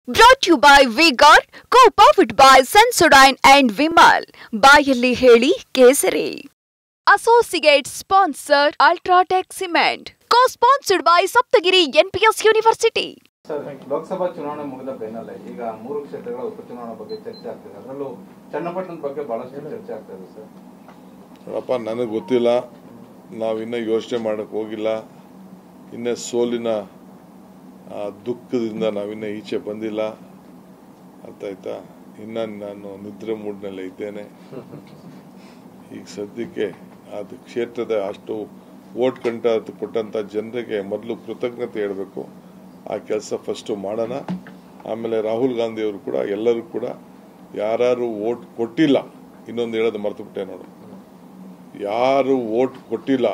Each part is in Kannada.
Brought to you by V-Guard, co-powered by Sensodyne and Vimal. ಬಾಯಲ್ಲಿ ಹೇಳಿ ಕೇಸರಿ. Associate sponsor Ultratech Cement. Co-sponsored by Saptagiri NPS University. Sir, Lok Sabha ಚುನಾವಣೆ ಮುಗಿದ ಬೆನ್ನಲ್ಲೇ ಈಗ 3 ಕ್ಷೇತ್ರಗಳ ಉಪಚುನಾವಣೆ ಬಗ್ಗೆ ಚರ್ಚೆ ಆಗ್ತಿದೆ. ಅದರಲ್ಲೂ ಚನ್ನಪಟ್ಟಣದ ಬಗ್ಗೆ ಬಹಳಷ್ಟು ಚರ್ಚೆ ಆಗ್ತಾ ಇದೆ ಸರ್. ನೋಡಪ್ಪ, ನನಗೆ ಗೊತ್ತಿಲ್ಲ. ನಾವಿನ್ನ ಯೋಚನೆ ಮಾಡಕ್ಕೆ ಹೋಗಿಲ್ಲ. ಇನ್ನೇ ಸೋಲಿನ ದುಃಖದಿಂದ ನಾವಿನ್ನ ಈಚೆ ಬಂದಿಲ್ಲ. ಅರ್ಥ ಆಯ್ತಾ? ಇನ್ನು ನಾನು ನಿದ್ರೆ ಮೂಡ್ನಲ್ಲೇ ಇದ್ದೇನೆ. ಈಗ ಸದ್ಯಕ್ಕೆ ಅದು ಕ್ಷೇತ್ರದ ಅಷ್ಟು ವೋಟ್ ಕೊಟ್ಟಂತ ಜನರಿಗೆ ಮೊದಲು ಕೃತಜ್ಞತೆ ಹೇಳಬೇಕು. ಆ ಕೆಲಸ ಫಸ್ಟು ಮಾಡೋಣ. ಆಮೇಲೆ ರಾಹುಲ್ ಗಾಂಧಿ ಅವರು ಕೂಡ ಎಲ್ಲರೂ ಕೂಡ ಯಾರು ವೋಟ್ ಕೊಟ್ಟಿಲ್ಲ, ಇನ್ನೊಂದು ಹೇಳೋದು ಮರ್ತುಬಿಟ್ಟೆ ನೋಡು, ಯಾರು ವೋಟ್ ಕೊಟ್ಟಿಲ್ಲ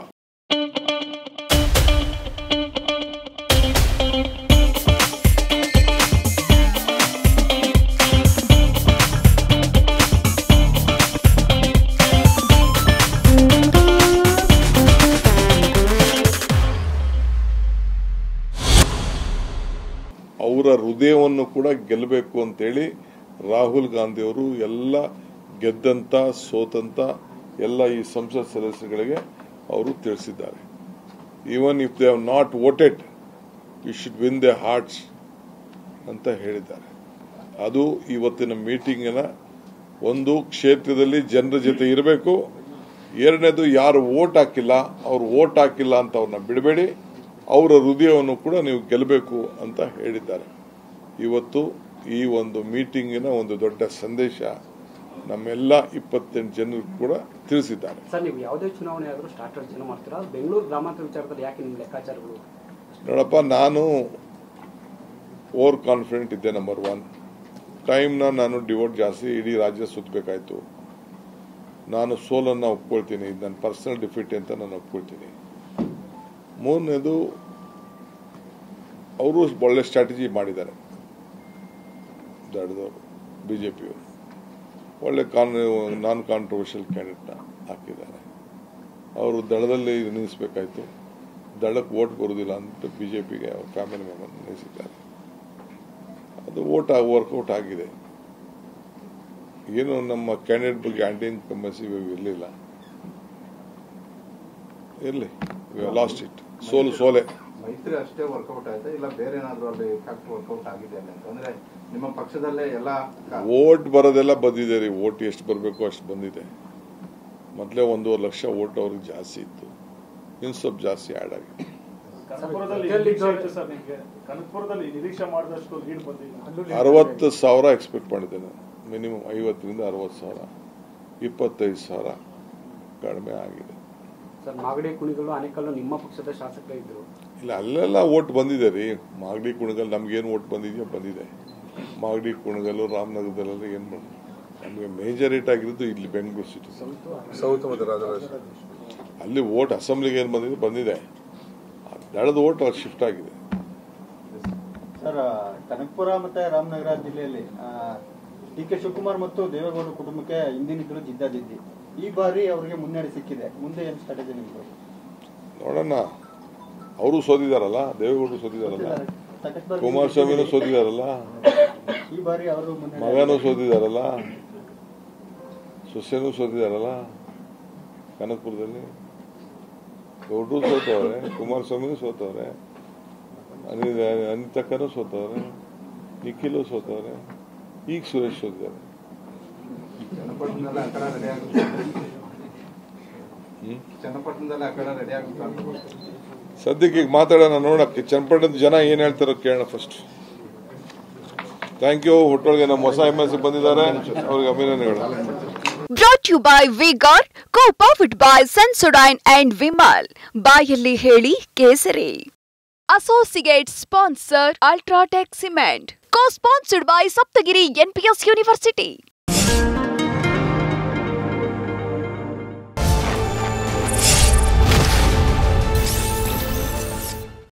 ಅವರ ಹೃದಯವನ್ನು ಕೂಡ ಗೆಲ್ಲಬೇಕು ಅಂತೇಳಿ ರಾಹುಲ್ ಗಾಂಧಿ ಅವರು ಎಲ್ಲ ಗೆದ್ದಂತ ಸೋತಂತ ಎಲ್ಲ ಈ ಸಂಸತ್ ಸದಸ್ಯರಿಗೆ ಅವರು ತಿಳಿಸಿದ್ದಾರೆ. Even if they have not voted, you should win their hearts ಅಂತ ಹೇಳಿದ್ದಾರೆ. ಅದು ಇವತ್ತಿನ ಮೀಟಿಂಗಿನ ಒಂದು ಕ್ಷೇತ್ರದಲ್ಲಿ ಜನರ ಜೊತೆ ಇರಬೇಕು. ಎರಡನೇದು, ಯಾರು ವೋಟ್ ಹಾಕಿಲ್ಲ ಅವ್ರು ವೋಟ್ ಹಾಕಿಲ್ಲ ಅಂತ ಅವ್ರನ್ನ ಬಿಡಬೇಡಿ, ಅವರ ಹೃದಯವನ್ನು ಕೂಡ ನೀವು ಗೆಲ್ಲಬೇಕು ಅಂತ ಹೇಳಿದ್ದಾರೆ. ಇವತ್ತು ಈ ಒಂದು ಮೀಟಿಂಗಿನ ಒಂದು ದೊಡ್ಡ ಸಂದೇಶ ನಮ್ಮೆಲ್ಲ 28 ಜನರು ಕೂಡ ತಿಳಿಸಿದ್ದಾರೆ. ಸರ್, ನೀವು ಯಾವುದೇ ಚುನಾವಣೆ ಆದರೂ ಸ್ಟಾರ್ಟರ್ ಜನ ಮಾಡ್ತೀರಾ? ಬೆಂಗಳೂರು ಗ್ರಾಮಾಂತರ ವಿಚಾರದಲ್ಲಿ ಯಾಕೆ ನಿಮ್ಮ ಲೆಕ್ಕಾಚಾರಗಳು? ನೋಡಪ್ಪ, ನಾನು ಓವರ್ ಕಾನ್ಫಿಡೆಂಟ್ ಇದ್ದೆ. ನಂಬರ್ 1, ಟೈಮ್ನ ನಾನು ಡಿವೋಟ್ ಜಾಸ್ತಿ ಇಡೀ ರಾಜ್ಯ ಸುತ್ತಬೇಕಾಯ್ತು. ನಾನು ಸೋಲನ್ನು ಒಪ್ಕೊಳ್ತೀನಿ, ಇದು ನನ್ನ ಪರ್ಸನಲ್ ಡಿಫಿಟ್ ಅಂತ ನಾನು ಒಪ್ಕೊಳ್ತೀನಿ. ಮೂರನೇದು, ಅವರು ಒಳ್ಳೆ ಸ್ಟ್ರಾಟಜಿ ಮಾಡಿದ್ದಾರೆ. ದಳದವರು ಬಿಜೆಪಿಯವರು ಒಳ್ಳೆ ನಾನ್ ಕಾಂಟ್ರವರ್ಷಿಯಲ್ ಕ್ಯಾಂಡಿಡೇಟ್ನ ಹಾಕಿದ್ದಾರೆ. ಅವರು ದಳದಲ್ಲಿ ನಿಲ್ಲಿಸಬೇಕಾಯ್ತು, ದಳಕ್ಕೆ ವೋಟ್ ಬರುವುದಿಲ್ಲ ಅಂತ ಬಿಜೆಪಿಗೆ ಅವ್ರ ಫ್ಯಾಮಿಲಿ ಮೆಂಬರ್ ನಿಲ್ಲಿಸಿದ್ದಾರೆ. ಅದು ವರ್ಕೌಟ್ ಆಗಿದೆ. ಏನು ನಮ್ಮ ಕ್ಯಾಂಡಿಡೇಟ್ ಬಗ್ಗೆ ಆಂಟಿ ಇನ್ಕಂಬೆನ್ಸಿ ಇರಲಿಲ್ಲ, ಇರಲಿ, ಲಾಸ್ಟ್ ಇಟ್. ಸೋಲೆ ಮೈತ್ರಿ ಅಷ್ಟೇ ವರ್ಕೌಟ್ ಆಯ್ತಾ, ಇಲ್ಲ ಬೇರೆ ಏನಾದ್ರು ಅಲ್ಲಿ ಫ್ಯಾಕ್ಟ್ ವರ್ಕೌಟ್ ಆಗಿದೆ ಅಂತಂದ್ರೆ ನಿಮ್ಮ ಪಕ್ಷದಲ್ಲೇ ಎಲ್ಲ ವೋಟ್ ಬರೋದೆಲ್ಲ ಬಂದಿದೆ ರೀ. ವೋಟ್ ಎಷ್ಟು ಬರಬೇಕು ಅಷ್ಟು ಬಂದಿದೆ. ಮೊದಲೇ 1.5 ಲಕ್ಷ ವೋಟ್ ಅವ್ರಿಗೆ ಜಾಸ್ತಿ ಇತ್ತು, ಇನ್ನು ಸ್ವಲ್ಪ ಜಾಸ್ತಿ ಆ್ಯಡ್ ಆಗಿದೆ. 60,000 ಎಕ್ಸ್ಪೆಕ್ಟ್ ಮಾಡಿದ್ದೆ ನಾನು. ಮಿನಿಮಮ್ 50,000 ರಿಂದ 60,000, 25,000 ಕಡಿಮೆ ಆಗಿದೆ. ಸರ್, ಮಾಗಡಿ ಕುಣಿಗಲ್ಲು ಆನೇಕಲ್ಲು ನಿಮ್ಮ ಪಕ್ಷದ ಶಾಸಕರೇ ಇದ್ರು. ಇಲ್ಲ, ಅಲ್ಲೆಲ್ಲ ವೋಟ್ ಬಂದಿದೆ ರೀ. ಮಾಗಡಿ ಕುಣಿಗಲ್ ನಮ್ಗೇನು ವೋಟ್ ಬಂದಿದೆಯೋ ಬಂದಿದೆ. ಮಾಗಡಿ ಕುಣಿಗಲ್ಲು ರಾಮನಗರದಲ್ಲೆಲ್ಲ ಏನು ಮಾಡಿ ನಮಗೆ ಮೇಜಾರಿಟಿ ಆಗಿರೋದು ಇಲ್ಲಿ ಬೆಂಗಳೂರು ಸಿಟಿ ಸೌತ್ ಮತ್ತು ರಾಜರಾಜೇಶ್ವರಿ. ಅಲ್ಲಿ ವೋಟ್ ಅಸೆಂಬ್ಲಿಗೆ ಏನು ಬಂದಿದೆ, ದಳದ ವೋಟ್ ಅಲ್ಲಿ ಶಿಫ್ಟ್ ಆಗಿದೆ. ಸರ್, ಕನಕಪುರ ಮತ್ತೆ ರಾಮನಗರ ಜಿಲ್ಲೆಯಲ್ಲಿ ಡಿ.ಕೆ. ಶಿವಕುಮಾರ್ ಮತ್ತು ದೇವೇಗೌಡ ಕುಟುಂಬಕ್ಕೆ ಹಿಂದಿನಿದ್ರು ಜಿದ್ದಾಜಿದ್ದಿ. ಈ ಬಾರಿ ಅವರಿಗೆ ಮುನ್ನಡೆ ಸಿಕ್ಕಿದೆ. ಮುಂದೆ ಏನು ಸ್ಟ್ರಾಟಜಿ ನಿಮ್ದು? ನೋಡೋಣ. ಅವರು ಸೋತಿದಾರಲ್ಲ, ದೇವೇಗೌಡರು ಸೋತಿದಾರಲ್ಲ, ಕುಮಾರಸ್ವಾಮಿನೂ ಸೋತಿದಾರಲ್ಲ, ಈ ಬಾರಿ ಅವರು ಮಗನೂ ಸೋತಿದಾರಲ್ಲ, ಸೊಸೆನೂ ಸೋತಿದಾರಲ್ಲ. ಕನಕಪುರದಲ್ಲಿ ಗೌಡ್ರು ಸೋತವ್ರೆ, ಕುಮಾರಸ್ವಾಮಿನೂ ಸೋತವ್ರೆ, ಅನಿತಕ್ಕನೂ ಸೋತವ್ರೆ, ನಿಖಿಲು ಸೋತವ್ರೆ, ಈಗ ಸುರೇಶ್ ಸೋತಿದ್ದಾರೆ. ಚನ್ನಪಟ್ಟಣದಲ್ಲಿ ಆ ಕಡೆ ರೆಡಿ ಆಗುತ್ತೆ. ಚನ್ನಪಟ್ಟಣದಲ್ಲಿ ಆ ಕಡೆ ರೆಡಿ ಆಗುತ್ತೆ. ಸದ್ಯಕ್ಕೆ ಈಗ ಮಾತಾಡೋಣ, ನೋಡಕ್ಕೆ ಚನ್ನಪಟ್ಟಣದ ಜನ ಏನ್ ಹೇಳ್ತಾರೋ ಕೇಳೋಣ ಫಸ್ಟ್. Thank you. ಹುಟ್ಟೊಳಗೆ ನಮ್ಮ ಹೊಸ MLC ಬಂದಿದ್ದಾರೆ, ಅವ್ರಿಗೆ ಅಭಿನಂದನೆಗಳು. Brought to you by V-Guard, co-powered by Sensodyne and Vimal. ಬಾಯಲ್ಲಿ ಹೇಳಿ ಕೇಸರಿ. Associate sponsor Ultratech Cement. Co-sponsored by Saptagiri NPS University.